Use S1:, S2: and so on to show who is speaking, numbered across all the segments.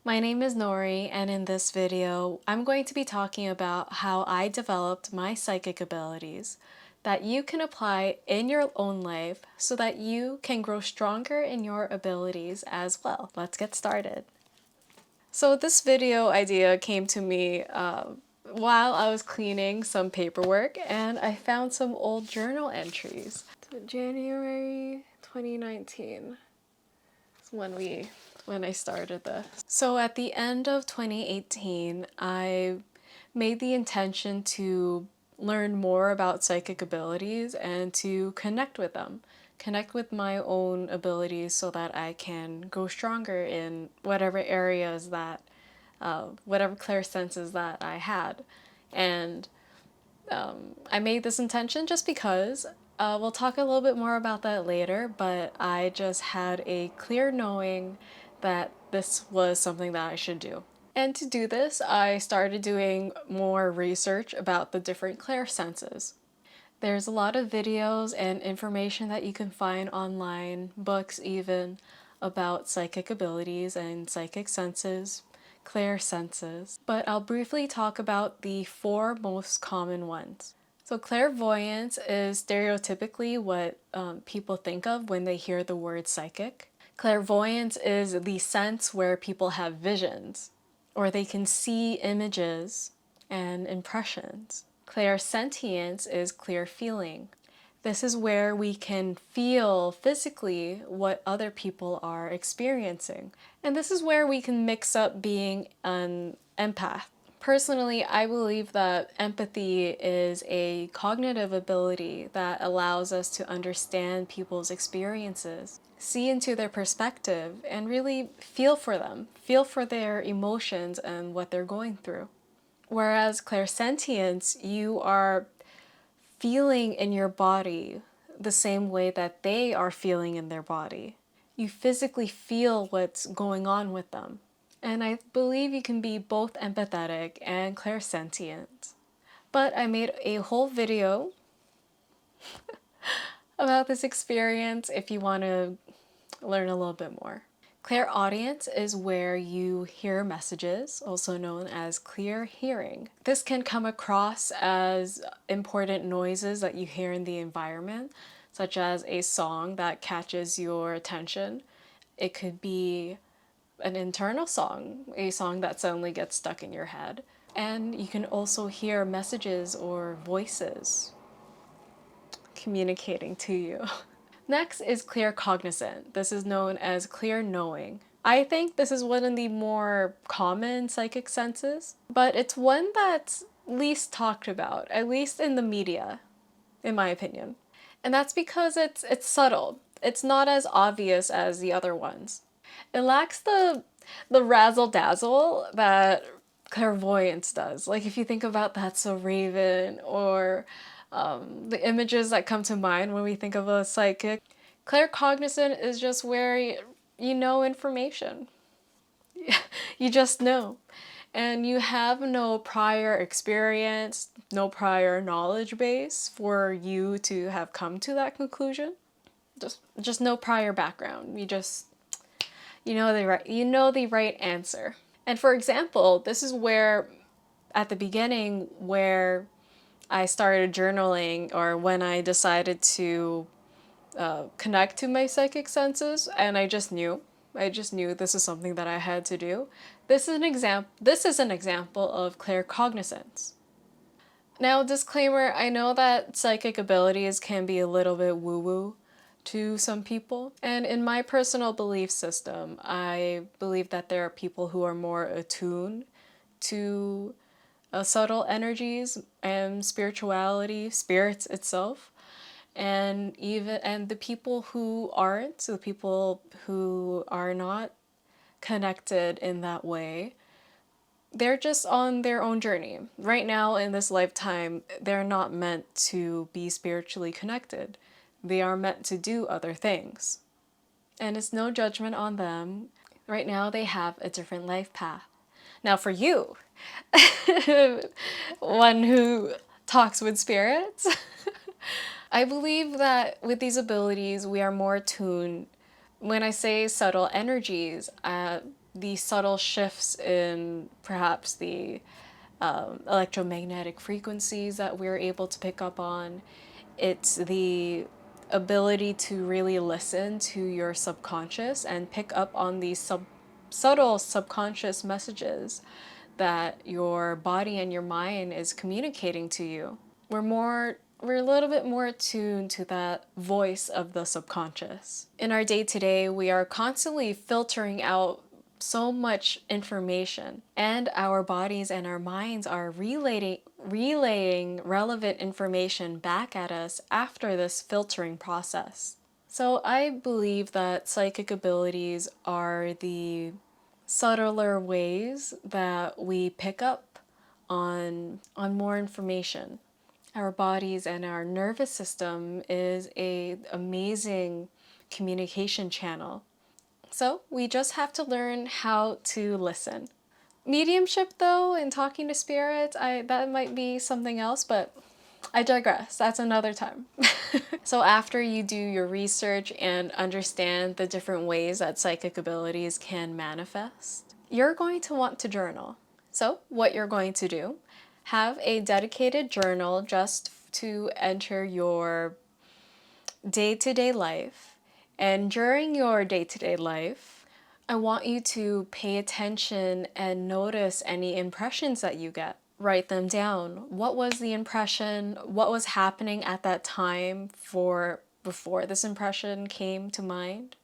S1: My name is Nori, and in this video, I'm going to be talking about how I developed my psychic abilities that you can apply in your own life so that you can grow stronger in your abilities as well. Let's get started. So this video idea came to me while I was cleaning some paperwork, and I found some old journal entries. January 2019 is when I started this. So at the end of 2018, I made the intention to learn more about psychic abilities and to connect with them. Connect with my own abilities so that I can grow stronger in whatever areas that, whatever clairsenses that I had. And I made this intention just because we'll talk a little bit more about that later, but I just had a clear knowing that this was something that I should do. And to do this, I started doing more research about the different clairsenses. There's a lot of videos and information that you can find online, books even, about psychic abilities and psychic senses, clairsenses, but I'll briefly talk about the four most common ones. So clairvoyance is stereotypically what people think of when they hear the word psychic. Clairvoyance is the sense where people have visions, or they can see images and impressions. Clairsentience is clear feeling. This is where we can feel physically what other people are experiencing. And this is where we can mix up being an empath. Personally, I believe that empathy is a cognitive ability that allows us to understand people's experiences, see into their perspective, and really feel for them, feel for their emotions and what they're going through. Whereas clairsentience, you are feeling in your body the same way that they are feeling in their body. You physically feel what's going on with them. And I believe you can be both empathetic and clairsentient. But I made a whole video about this experience if you want to learn a little bit more. Clairaudience is where you hear messages, also known as clear hearing. This can come across as important noises that you hear in the environment, such as a song that catches your attention. It could be an internal song, a song that suddenly gets stuck in your head. And you can also hear messages or voices communicating to you. Next is claircognizant. This is known as clear knowing. I think this is one of the more common psychic senses, but it's one that's least talked about, at least in the media, in my opinion. And that's because it's subtle. It's not as obvious as the other ones. It lacks the razzle dazzle that clairvoyance does. Like if you think about That's So Raven or the images that come to mind when we think of a psychic. Claircognizant is just where you know information. You just know. And you have no prior experience, no prior knowledge base for you to have come to that conclusion. Just no prior background. You know the right answer. And for example, this is where at the beginning where I started journaling, or when I decided to connect to my psychic senses, and I just knew this is something that I had to do. This is an example of claircognizance. Now, disclaimer, I know that psychic abilities can be a little bit woo-woo to some people, and in my personal belief system, I believe that there are people who are more attuned to subtle energies and spirituality, spirits itself, and the people who aren't, so the people who are not connected in that way, they're just on their own journey. Right now in this lifetime, they're not meant to be spiritually connected. They are meant to do other things. And it's no judgment on them. Right now they have a different life path. Now for you, one who talks with spirits, I believe that with these abilities, we are more attuned When I say subtle energies, the subtle shifts in perhaps the electromagnetic frequencies that we're able to pick up on. It's the ability to really listen to your subconscious and pick up on these subtle subconscious messages that your body and your mind is communicating to you. We're a little bit more attuned to that voice of the subconscious. In our day-to-day, we are constantly filtering out so much information, and our bodies and our minds are relaying relevant information back at us after this filtering process. So I believe that psychic abilities are the subtler ways that we pick up on more information. Our bodies and our nervous system is a amazing communication channel. So we just have to learn how to listen. Mediumship, though, and talking to spirits, that might be something else, but I digress. That's another time. So after you do your research and understand the different ways that psychic abilities can manifest, you're going to want to journal. So what you're going to do, have a dedicated journal just to enter your day-to-day life. And during your day-to-day life, I want you to pay attention and notice any impressions that you get. Write them down. What was the impression? What was happening at that time before this impression came to mind?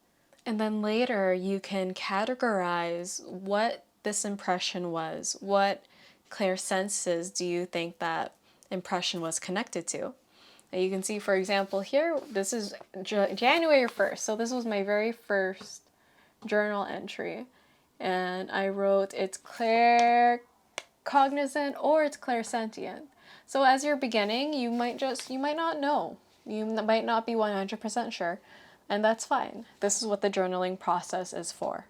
S1: And then later you can categorize what this impression was. What clairsenses do you think that impression was connected to? And you can see, for example, here, this is January 1st. So this was my very first journal entry. And I wrote, it's claircognizant or it's clairsentient. So as you're beginning, you might not know. You might not be 100% sure. And that's fine. This is what the journaling process is for.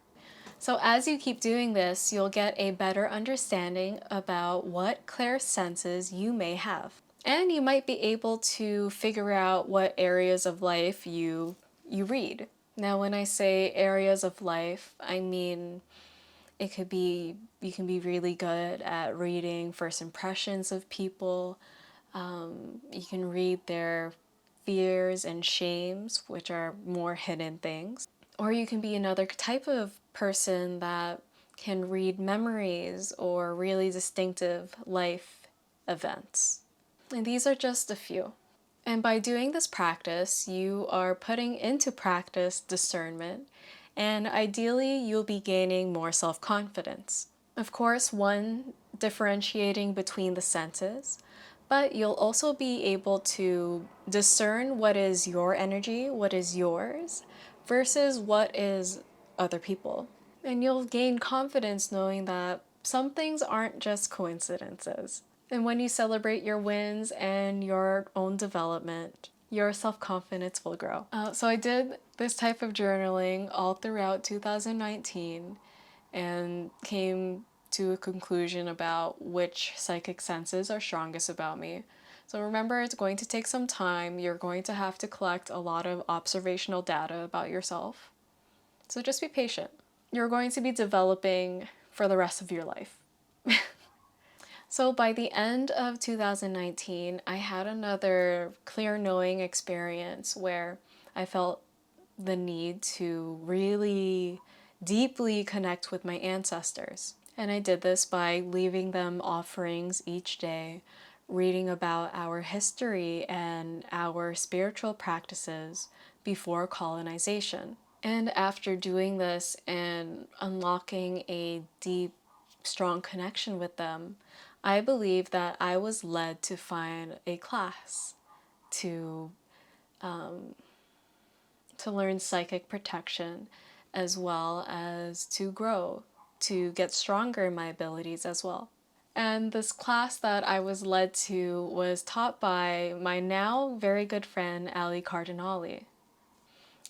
S1: So as you keep doing this, you'll get a better understanding about what clairsenses you may have. And you might be able to figure out what areas of life you read. Now, when I say areas of life, I mean it could be, you can be really good at reading first impressions of people. You can read their fears and shames, which are more hidden things. Or you can be another type of person that can read memories or really distinctive life events. And these are just a few. And by doing this practice, you are putting into practice discernment, and ideally you'll be gaining more self-confidence. Of course, one, differentiating between the senses, but you'll also be able to discern what is your energy, what is yours, versus what is other people. And you'll gain confidence knowing that some things aren't just coincidences. And when you celebrate your wins and your own development, your self-confidence will grow. So I did this type of journaling all throughout 2019 and came to a conclusion about which psychic senses are strongest about me. So remember, it's going to take some time. You're going to have to collect a lot of observational data about yourself. So just be patient. You're going to be developing for the rest of your life. So by the end of 2019, I had another clear knowing experience where I felt the need to really deeply connect with my ancestors. And I did this by leaving them offerings each day, reading about our history and our spiritual practices before colonization. And after doing this and unlocking a deep, strong connection with them, I believe that I was led to find a class to learn psychic protection, as well as to grow, to get stronger in my abilities as well. And this class that I was led to was taught by my now very good friend, Ali Cardinali.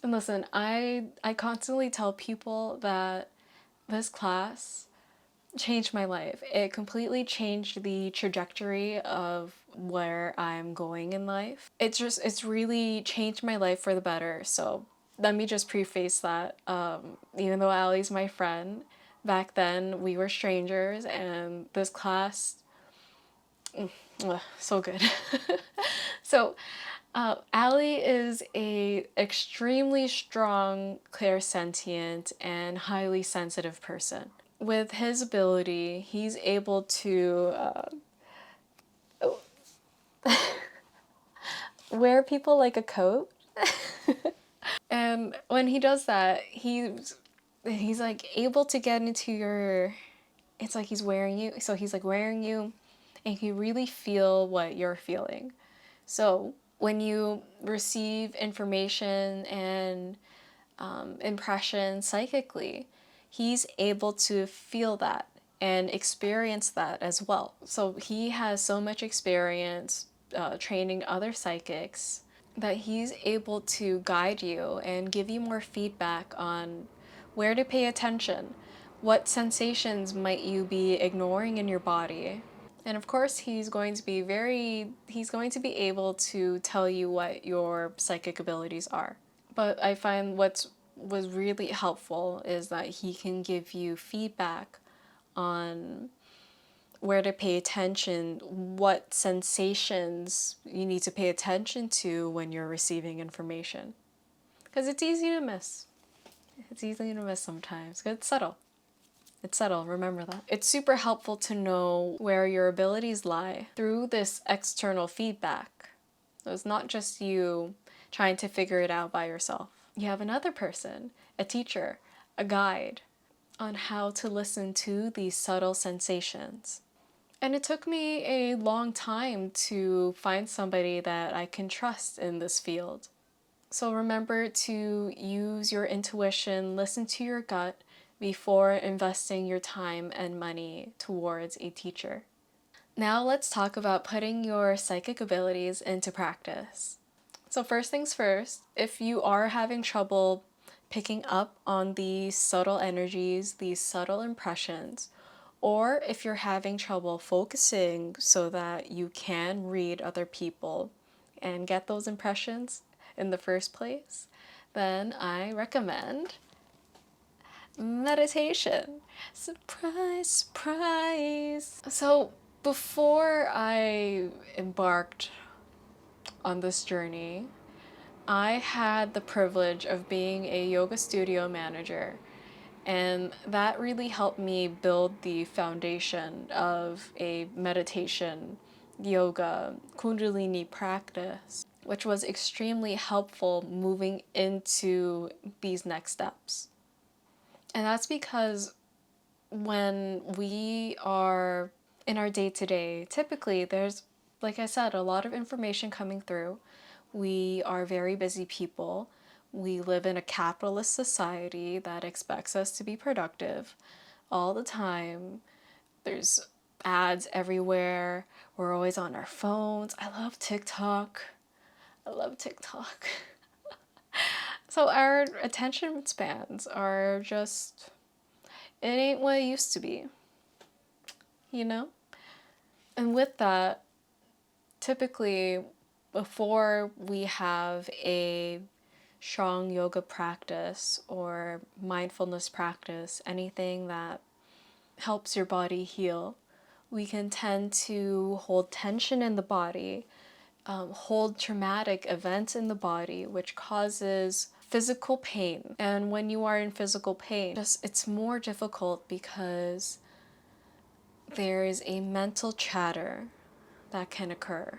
S1: And listen, I constantly tell people that this class changed my life. It completely changed the trajectory of where I'm going in life. It's really changed my life for the better. So let me just preface that even though Allie's my friend, back then we were strangers, and this class, so good. So, Allie is a extremely strong, clairsentient, and highly sensitive person. With his ability, he's able to wear people like a coat. And when he does that, he's like able to get into your, it's like he's wearing you. So he's like wearing you, and you really feel what you're feeling. So when you receive information and impression psychically, he's able to feel that and experience that as well. So he has so much experience training other psychics that he's able to guide you and give you more feedback on where to pay attention, what sensations might you be ignoring in your body. And of course, he's going to be able to tell you what your psychic abilities are. But I find was really helpful is that he can give you feedback on where to pay attention, what sensations you need to pay attention to when you're receiving information. Because it's easy to miss. It's easy to miss sometimes. It's subtle. It's subtle, remember that. It's super helpful to know where your abilities lie through this external feedback. So it's not just you trying to figure it out by yourself. You have another person, a teacher, a guide on how to listen to these subtle sensations. And it took me a long time to find somebody that I can trust in this field. So remember to use your intuition, listen to your gut before investing your time and money towards a teacher. Now let's talk about putting your psychic abilities into practice. So first things first, if you are having trouble picking up on these subtle energies, these subtle impressions, or if you're having trouble focusing so that you can read other people and get those impressions in the first place, then I recommend meditation. Surprise, surprise. So before I embarked on this journey, I had the privilege of being a yoga studio manager, and that really helped me build the foundation of a meditation, yoga, kundalini practice, which was extremely helpful moving into these next steps. And that's because when we are in our day to day, typically there's, like I said, a lot of information coming through. We are very busy people. We live in a capitalist society that expects us to be productive all the time. There's ads everywhere. We're always on our phones. I love TikTok. I love TikTok. So our attention spans are just, it ain't what it used to be, you know? And with that, typically, before we have a strong yoga practice or mindfulness practice, anything that helps your body heal, we can tend to hold tension in the body, hold traumatic events in the body, which causes physical pain. And when you are in physical pain, it's more difficult because there is a mental chatter that can occur.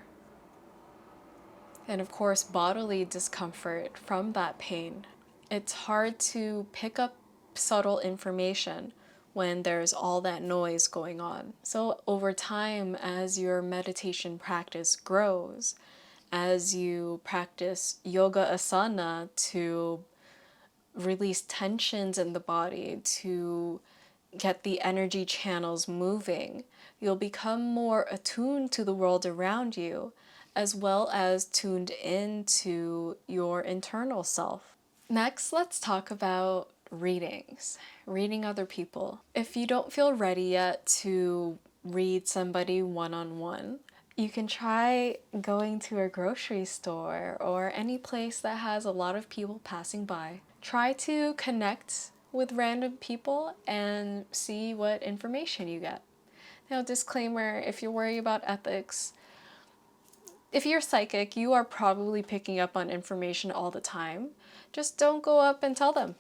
S1: And of course, bodily discomfort from that pain. It's hard to pick up subtle information when there's all that noise going on. So over time, as your meditation practice grows, as you practice yoga asana to release tensions in the body, to get the energy channels moving, you'll become more attuned to the world around you, as well as tuned into your internal self. Next, let's talk about readings, reading other people. If you don't feel ready yet to read somebody one-on-one, You can try going to a grocery store or any place that has a lot of people passing by. Try to connect with random people and see what information you get. Now, disclaimer, if you're worried about ethics, if you're psychic, you are probably picking up on information all the time. Just don't go up and tell them.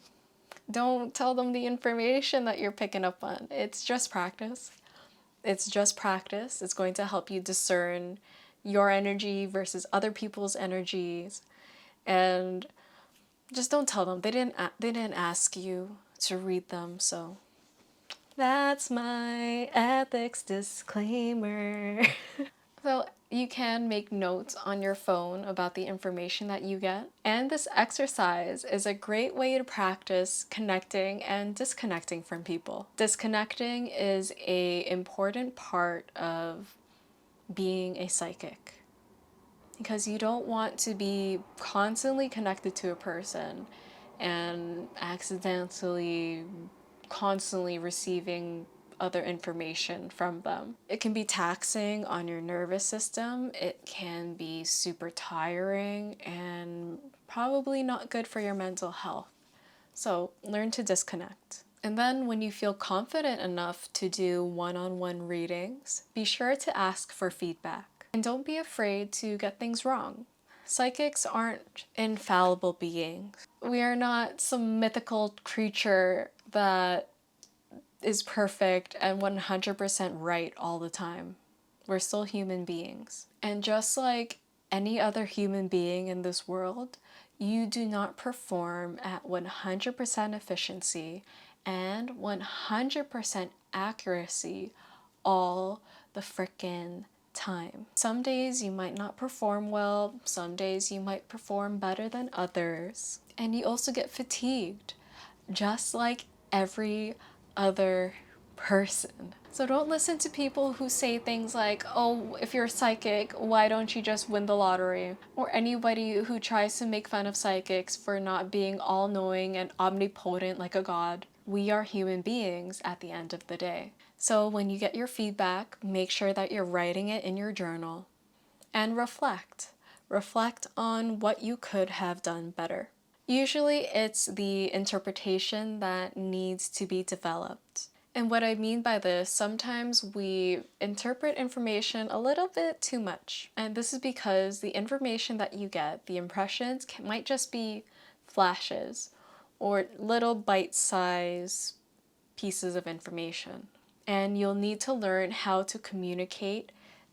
S1: Don't tell them the information that you're picking up on. It's just practice. It's just practice. It's going to help you discern your energy versus other people's energies. And just don't tell them. They didn't ask you to read them, so that's my ethics disclaimer. So you can make notes on your phone about the information that you get. And this exercise is a great way to practice connecting and disconnecting from people. Disconnecting is an important part of being a psychic, because you don't want to be constantly connected to a person and accidentally constantly receiving other information from them. It can be taxing on your nervous system. It can be super tiring and probably not good for your mental health. So learn to disconnect. And then when you feel confident enough to do one-on-one readings, be sure to ask for feedback. And don't be afraid to get things wrong. Psychics aren't infallible beings. We are not some mythical creature that is perfect and 100% right all the time. We're still human beings. And just like any other human being in this world, you do not perform at 100% efficiency and 100% accuracy all the frickin' time. Some days you might not perform well, some days you might perform better than others, and you also get fatigued, just like every other person. So don't listen to people who say things like, oh, if you're psychic, why don't you just win the lottery? Or anybody who tries to make fun of psychics for not being all-knowing and omnipotent like a god. We are human beings at the end of the day. So when you get your feedback, make sure that you're writing it in your journal and reflect. Reflect on what you could have done better. Usually it's the interpretation that needs to be developed. And what I mean by this, sometimes we interpret information a little bit too much. And this is because the information that you get, the impressions, might just be flashes or little bite-sized pieces of information. And you'll need to learn how to communicate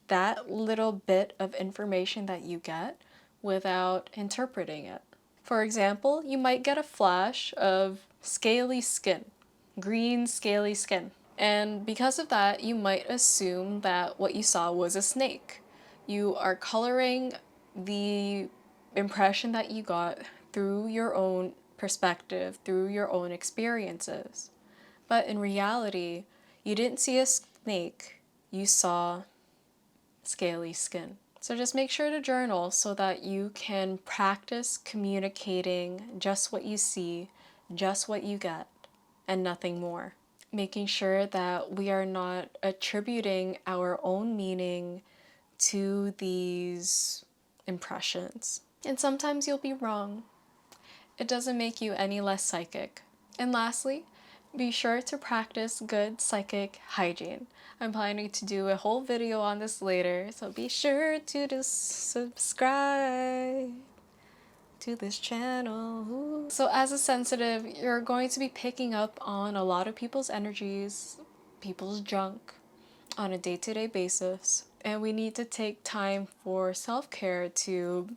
S1: that little bit of information that you get without interpreting it. For example, you might get a flash of scaly skin, green scaly skin. And because of that, you might assume that what you saw was a snake. You are coloring the impression that you got through your own perspective, through your own experiences. But in reality, you didn't see a snake, you saw scaly skin. So just make sure to journal so that you can practice communicating just what you see, just what you get, and nothing more. Making sure that we are not attributing our own meaning to these impressions. And sometimes you'll be wrong. It doesn't make you any less psychic. And lastly, be sure to practice good psychic hygiene. I'm planning to do a whole video on this later, so be sure to just subscribe to this channel. Ooh. So as a sensitive, you're going to be picking up on a lot of people's energies, people's junk on a day-to-day basis. And we need to take time for self-care to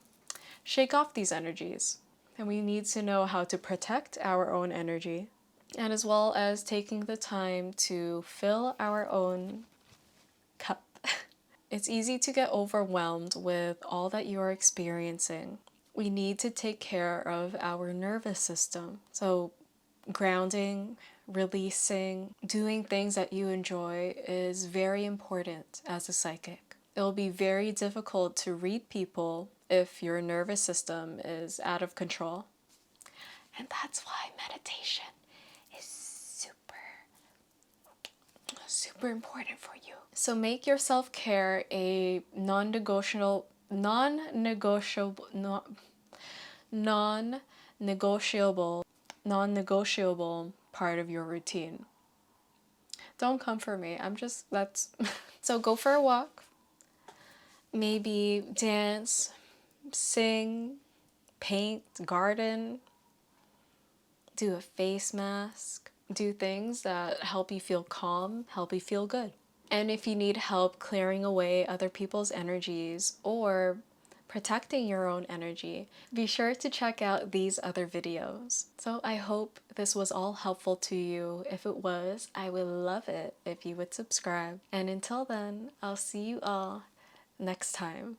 S1: shake off these energies. And we need to know how to protect our own energy, and as well as taking the time to fill our own cup. It's easy to get overwhelmed with all that you are experiencing. We need to take care of our nervous system. So grounding, releasing, doing things that you enjoy is very important as a psychic. It'll be very difficult to read people if your nervous system is out of control. And that's why meditation is super important for you. So make your self-care a non-negotiable part of your routine. Don't come for me. That's so go for a walk. Maybe dance, sing, paint, garden, do a face mask, do things that help you feel calm, help you feel good. And if you need help clearing away other people's energies or protecting your own energy, be sure to check out these other videos. So I hope this was all helpful to you. If it was, I would love it if you would subscribe. And until then, I'll see you all next time.